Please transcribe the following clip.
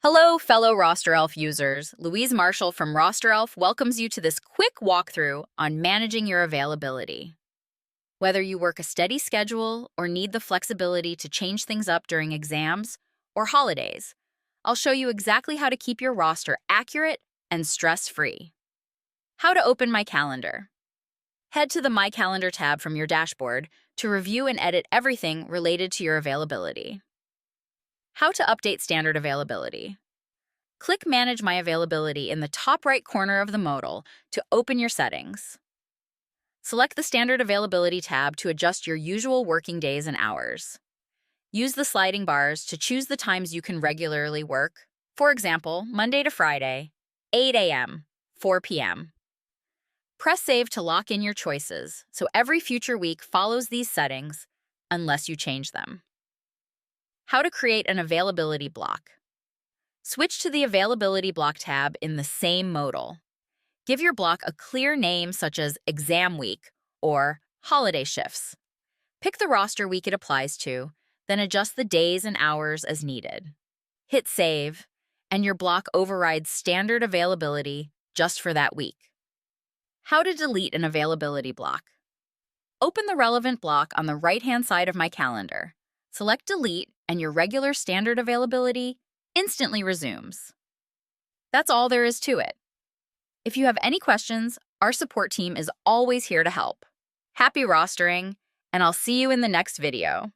Hello, fellow RosterElf users. Louise Marshall from RosterElf welcomes you to this quick walkthrough on managing your availability. Whether you work a steady schedule or need the flexibility to change things up during exams or holidays, I'll show you exactly how to keep your roster accurate and stress-free. How to open My Calendar. Head to the My Calendar tab from your dashboard to review and edit everything related to your availability. How to update standard availability. Click Manage My Availability in the top right corner of the modal to open your settings. Select the Standard Availability tab to adjust your usual working days and hours. Use the sliding bars to choose the times you can regularly work. For example, Monday to Friday, 8 a.m., 4 p.m. Press Save to lock in your choices, so every future week follows these settings unless you change them. How to create an availability block. Switch to the Availability Block tab in the same modal. Give your block a clear name such as Exam Week or Holiday Shifts. Pick the roster week it applies to, then adjust the days and hours as needed. Hit Save, and your block overrides standard availability just for that week. How to delete an availability block. Open the relevant block on the right-hand side of My Calendar. Select Delete, and your regular standard availability instantly resumes. That's all there is to it. If you have any questions, our support team is always here to help. Happy rostering, and I'll see you in the next video.